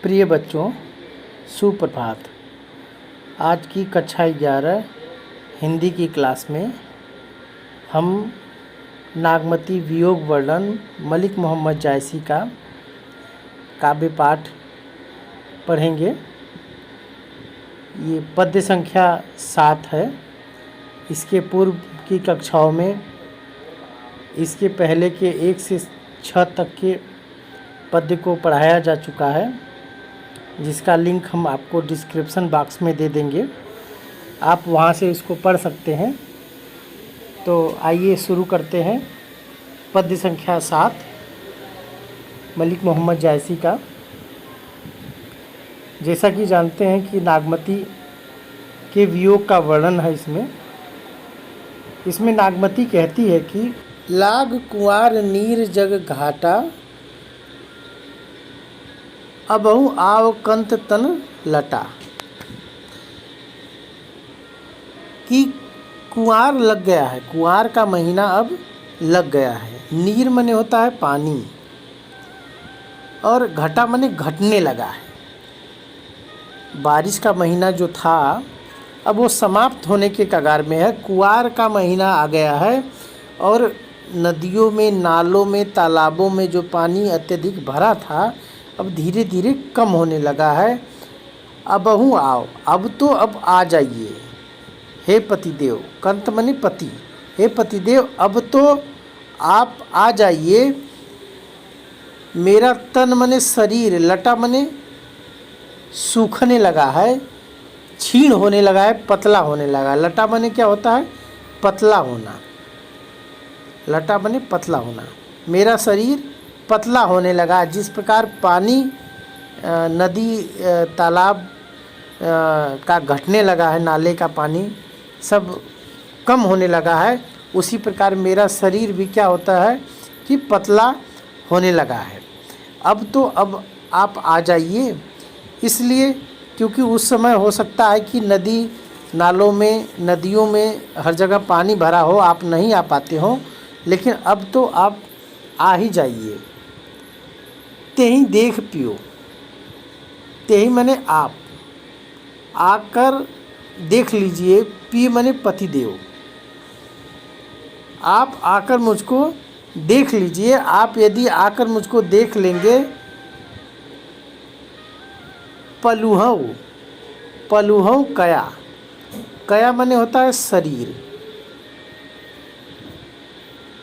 प्रिय बच्चों, सुप्रभात। आज की कक्षा 11 हिंदी की क्लास में हम नागमती वियोग वर्णन मलिक मोहम्मद जायसी का काव्य पाठ पढ़ेंगे। ये पद्य संख्या 7 है। इसके पूर्व की कक्षाओं में इसके पहले के 1 से 6 तक के पद्य को पढ़ाया जा चुका है, जिसका लिंक हम आपको डिस्क्रिप्शन बॉक्स में दे देंगे। आप वहां से इसको पढ़ सकते हैं। तो आइए शुरू करते हैं। पद्य संख्या 7 मलिक मोहम्मद जायसी का। जैसा कि जानते हैं कि नागमती के वियोग का वर्णन है। इसमें नागमती कहती है कि लाग कुंवार नीर जग घाटा, अबहु आव कंत तन लटा। कि कुंवार लग गया है, कुंवार का महीना अब लग गया है। नीर मने होता है पानी, और घटा मने घटने लगा है। बारिश का महीना जो था अब वो समाप्त होने के कगार में है। कुंवार का महीना आ गया है और नदियों में, नालों में, तालाबों में जो पानी अत्यधिक भरा था अब धीरे धीरे कम होने लगा है। अबहु आओ, अब आ जाइए। हे पतिदेव, कंत मने पति, हे पतिदेव अब तो आप आ जाइए। मेरा तन मने शरीर, लटा मने सूखने लगा है, क्षीण होने लगा है, पतला होने लगा है। लटा मने क्या होता है? पतला होना। लटा मने पतला होना। मेरा शरीर पतला होने लगा। जिस प्रकार पानी नदी तालाब का घटने लगा है, नाले का पानी सब कम होने लगा है, उसी प्रकार मेरा शरीर भी क्या होता है कि पतला होने लगा है। अब आप आ जाइए। इसलिए क्योंकि उस समय हो सकता है कि नदी नालों में, नदियों में हर जगह पानी भरा हो, आप नहीं आ पाते हो, लेकिन अब तो आप आ ही जाइए। तेहि देख पियो, तेहि मने आप, आकर देख लीजिए। पी मने पतिदेव, आप आकर मुझको देख लीजिए। आप यदि आकर मुझको देख लेंगे। पलुहौ, पलुहौ कया, कया मने होता है शरीर,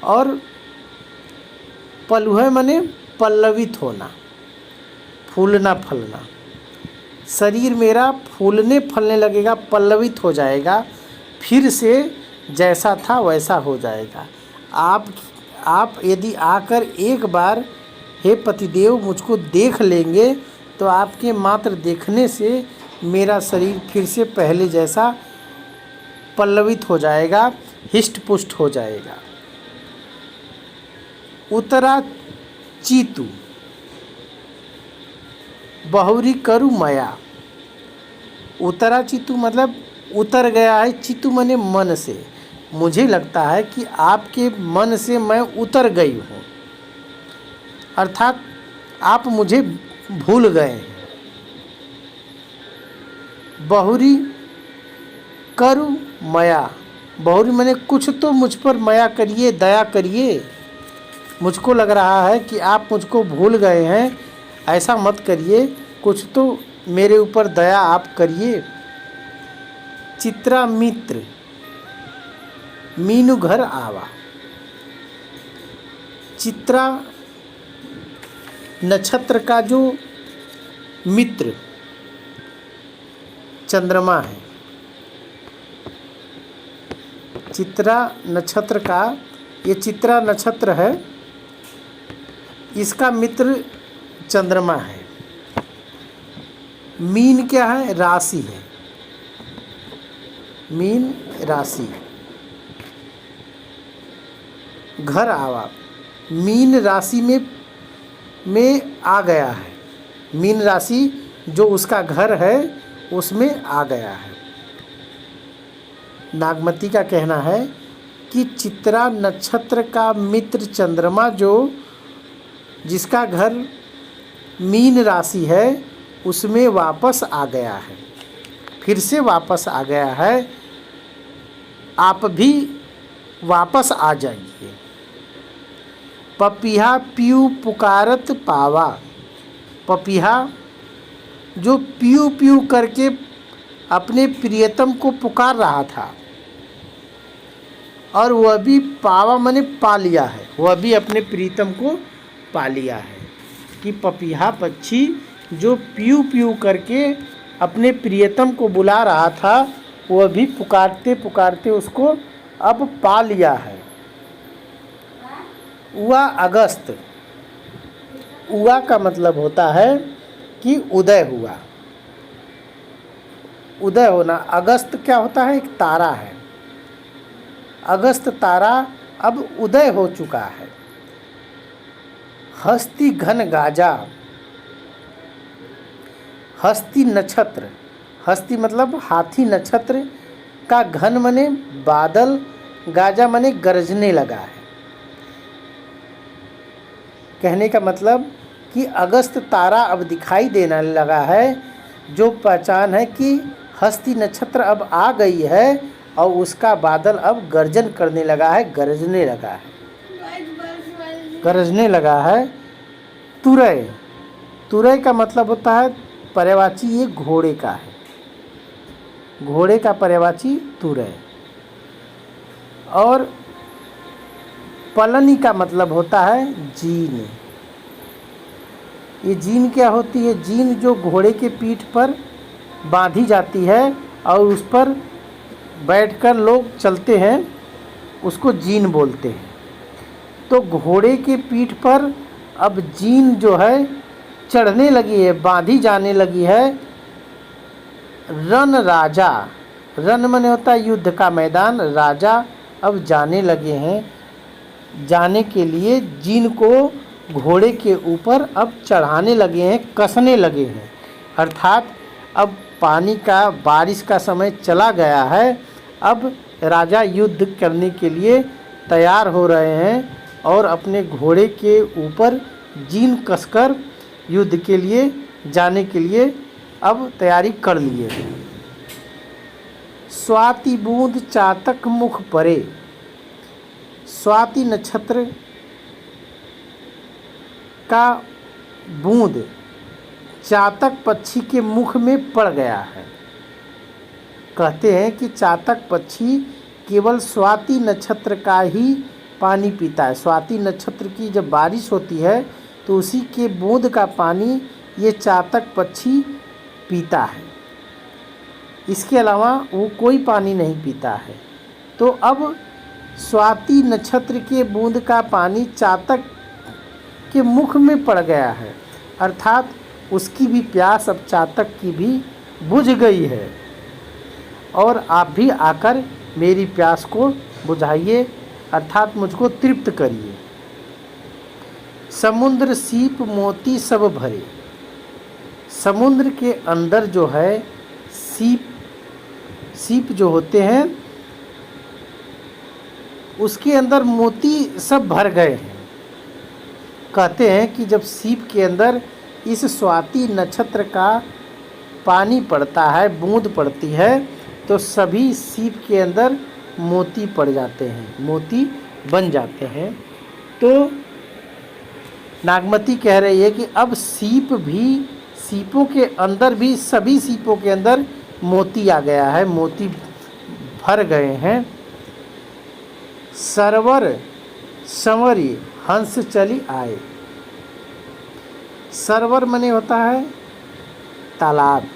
और पलुह मने पल्लवित होना, फूलना फलना। शरीर मेरा फूलने फलने लगेगा, पल्लवित हो जाएगा, फिर से जैसा था वैसा हो जाएगा। आप यदि आकर एक बार हे पतिदेव मुझको देख लेंगे तो आपके मात्र देखने से मेरा शरीर फिर से पहले जैसा पल्लवित हो जाएगा, हिष्ट पुष्ट हो जाएगा। उतरा चितु, बहुरी करू मया। उतरा चितु मतलब उतर गया है। चितु मने मन से। मुझे लगता है कि आपके मन से मैं उतर गई हूँ, अर्थात आप मुझे भूल गए हैं। बहुरी करू मया, बहुरी मने कुछ तो मुझ पर मया करिए, दया करिए। मुझको लग रहा है कि आप मुझको भूल गए हैं, ऐसा मत करिए, कुछ तो मेरे ऊपर दया आप करिए। चित्रा मित्र, मीनू घर आवा। चित्रा नक्षत्र का जो मित्र चंद्रमा है, चित्रा नक्षत्र का, ये चित्रा नक्षत्र है, इसका मित्र चंद्रमा है। मीन क्या है? राशि है। मीन राशि। घर आवा, मीन राशि में आ गया है। मीन राशि जो उसका घर है उसमें आ गया है। नागमती का कहना है कि चित्रा नक्षत्र का मित्र चंद्रमा, जो जिसका घर मीन राशि है, उसमें वापस आ गया है, फिर से वापस आ गया है। आप भी वापस आ जाइए। पपीहा पीऊ पुकारत पावा। पपीहा जो पीऊ पीऊ करके अपने प्रियतम को पुकार रहा था, और वह भी पावा माने पा लिया है, वह भी अपने प्रीतम को पा लिया है। कि पपीहा पक्षी जो पीऊ पीऊ करके अपने प्रियतम को बुला रहा था, वह भी पुकारते पुकारते उसको अब पा लिया है। उआ अगस्त। उआ का मतलब होता है कि उदय हुआ, उदय होना। अगस्त क्या होता है? एक तारा है। अगस्त तारा अब उदय हो चुका है। हस्ती घन गाजा। हस्ती नक्षत्र। हस्ती मतलब हाथी नक्षत्र का घन मने बादल, गाजा मने गरजने लगा है। कहने का मतलब कि अगस्त तारा अब दिखाई देने लगा है, जो पहचान है कि हस्ती नक्षत्र अब आ गई है और उसका बादल अब गर्जन करने लगा है, गरजने लगा है, गरजने लगा है। तुरय। तुरय का मतलब होता है पर्यायवाची, ये घोड़े का है, घोड़े का पर्यायवाची तुरय। और पलनी का मतलब होता है जीन। ये जीन क्या होती है? जीन जो घोड़े के पीठ पर बांधी जाती है और उस पर बैठकर लोग चलते हैं, उसको जीन बोलते हैं। तो घोड़े के पीठ पर अब जीन जो है चढ़ने लगी है, बांधी जाने लगी है। रण राजा। रण माने होता है युद्ध का मैदान। राजा अब जाने लगे हैं, जाने के लिए जीन को घोड़े के ऊपर अब चढ़ाने लगे हैं, कसने लगे हैं। अर्थात अब पानी का, बारिश का समय चला गया है। अब राजा युद्ध करने के लिए तैयार हो रहे हैं और अपने घोड़े के ऊपर जीन कसकर युद्ध के लिए जाने के लिए अब तैयारी कर लिए। स्वाति बूंद चातक मुख परे। स्वाति नक्षत्र का बूंद चातक पक्षी के मुख में पड़ गया है। कहते हैं कि चातक पक्षी केवल स्वाति नक्षत्र का ही पानी पीता है। स्वाति नक्षत्र की जब बारिश होती है तो उसी के बूंद का पानी ये चातक पक्षी पीता है, इसके अलावा वो कोई पानी नहीं पीता है। तो अब स्वाति नक्षत्र के बूंद का पानी चातक के मुख में पड़ गया है, अर्थात उसकी भी प्यास अब चातक की भी बुझ गई है। और आप भी आकर मेरी प्यास को बुझाइए, अर्थात मुझको तृप्त करिए। समुद्र सीप मोती सब भरे। समुद्र के अंदर जो है सीप जो होते हैं उसके अंदर मोती सब भर गए हैं। कहते हैं कि जब सीप के अंदर इस स्वाति नक्षत्र का पानी पड़ता है, बूंद पड़ती है, तो सभी सीप के अंदर मोती पड़ जाते हैं, मोती बन जाते हैं। तो नागमती कह रही है कि अब सीपों के अंदर भी, सभी सीपों के अंदर मोती आ गया है, मोती भर गए हैं। सरवर संवरी हंस चली आए। सरवर मने होता है तालाब।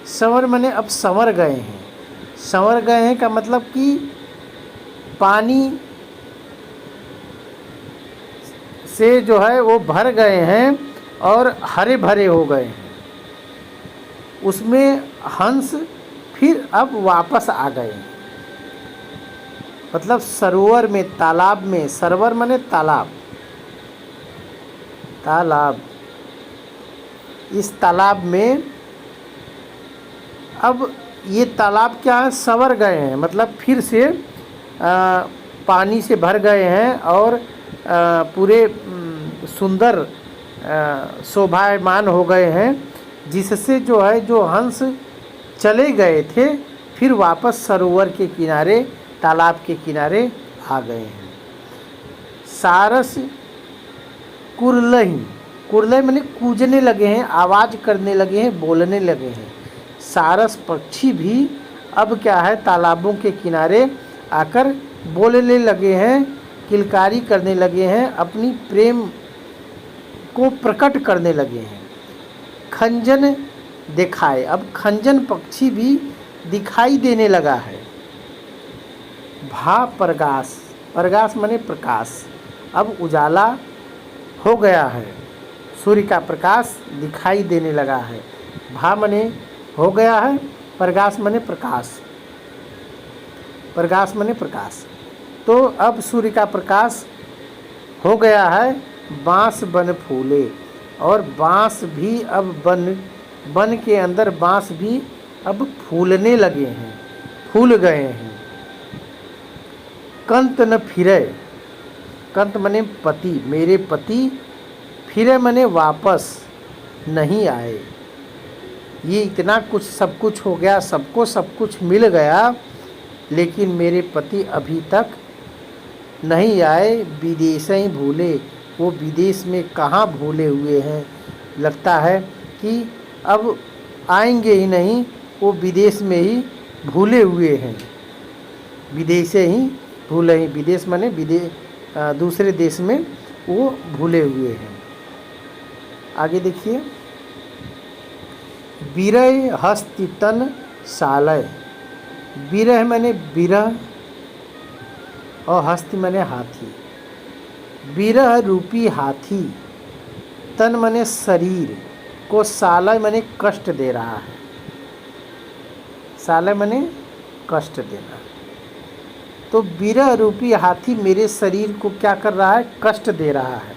संवर मने अब संवर गए हैं। संवर गए हैं का मतलब कि पानी से जो है वो भर गए हैं और हरे भरे हो गए हैं। उसमें हंस फिर अब वापस आ गए हैं। मतलब सरोवर में, तालाब में, सरोवर माने तालाब, तालाब, इस तालाब में अब ये तालाब क्या है, संवर गए हैं, मतलब फिर से पानी से भर गए हैं और पूरे सुंदर शोभायमान हो गए हैं, जिससे जो है जो हंस चले गए थे फिर वापस सरोवर के किनारे, तालाब के किनारे आ गए हैं। सारस कुरलही, कुरलही माने कूजने लगे हैं, आवाज़ करने लगे हैं, बोलने लगे हैं। सारस पक्षी भी अब क्या है तालाबों के किनारे आकर बोलने लगे हैं, किलकारी करने लगे हैं, अपनी प्रेम को प्रकट करने लगे हैं। खंजन दिखाए, अब खंजन पक्षी भी दिखाई देने लगा है। भा प्रकाश, प्रकाश माने प्रकाश, अब उजाला हो गया है, सूर्य का प्रकाश दिखाई देने लगा है। भा माने हो गया है, प्रकाश माने प्रकाश, प्रकाश माने प्रकाश। तो अब सूर्य का प्रकाश हो गया है, बाँस बन फूले, और बाँस भी अब बन के अंदर बाँस भी अब फूलने लगे हैं, फूल गए हैं। कंत न फिरे, कंत मने पति, मेरे पति, फिरे मने वापस नहीं आए। ये इतना कुछ सब कुछ हो गया, सबको सब कुछ मिल गया, लेकिन मेरे पति अभी तक नहीं आए। विदेश ही भूले, वो विदेश में कहाँ भूले हुए हैं, लगता है कि अब आएंगे ही नहीं, वो विदेश में ही भूले हुए हैं। विदेश ही भूले ही, विदेश माने दूसरे देश में वो भूले हुए हैं। आगे देखिए, विरह हस्ति तन सालय, विरह माने विरह और हस्ति माने हाथी। विरह रूपी हाथी, तन माने शरीर को, सालय माने कष्ट दे रहा है, सालय माने कष्ट देना। तो विरह रूपी हाथी मेरे शरीर को क्या कर रहा है, कष्ट दे रहा है।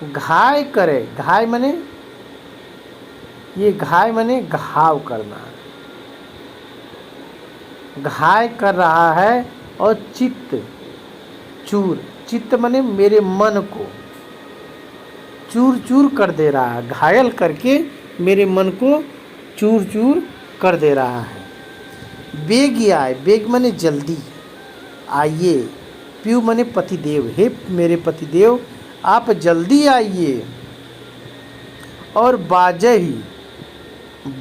घाय करे, घाय माने ये घाय माने घाव करना, घाय कर रहा है। और चित्त चूर, चित्त माने मेरे मन को चूर चूर कर दे रहा है, घायल करके मेरे मन को चूर चूर कर दे रहा है। बेग आए, बेग माने जल्दी, आइए। प्यू माने पतिदेव, हे मेरे पतिदेव आप जल्दी आइए। और बाजे ही,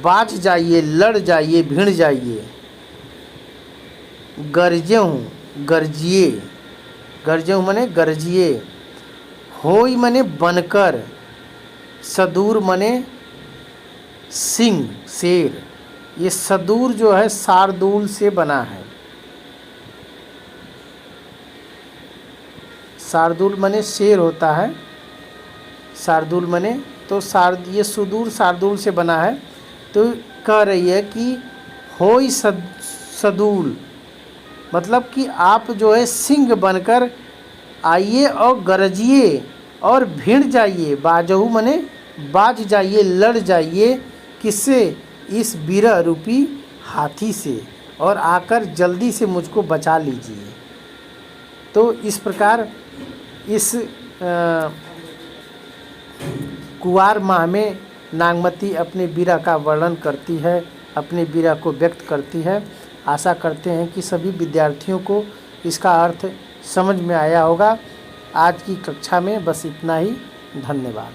बाज जाइए, लड़ जाइए, भिड़ जाइए। गरजे हूँ, गरजिए, गरजे हूँ माने गरजिए। होई माने बनकर, सदूर माने सिंह, शेर। ये सदूर जो है शार्दूल से बना है, शार्दूल माने शेर होता है, शार्दूल माने तो ये सुदूर शार्दूल से बना है। तो कह रही है कि होई सदूल, मतलब कि आप जो है सिंह बनकर आइए और गरजिए और भिड़ जाइए। बाजहू माने बाज जाइए, लड़ जाइए, किससे, इस विरह रूपी हाथी से, और आकर जल्दी से मुझको बचा लीजिए। तो इस प्रकार इस कुवार माह में नागमती अपने विरह का वर्णन करती है, अपने विरह को व्यक्त करती है। आशा करते हैं कि सभी विद्यार्थियों को इसका अर्थ समझ में आया होगा। आज की कक्षा में बस इतना ही। धन्यवाद।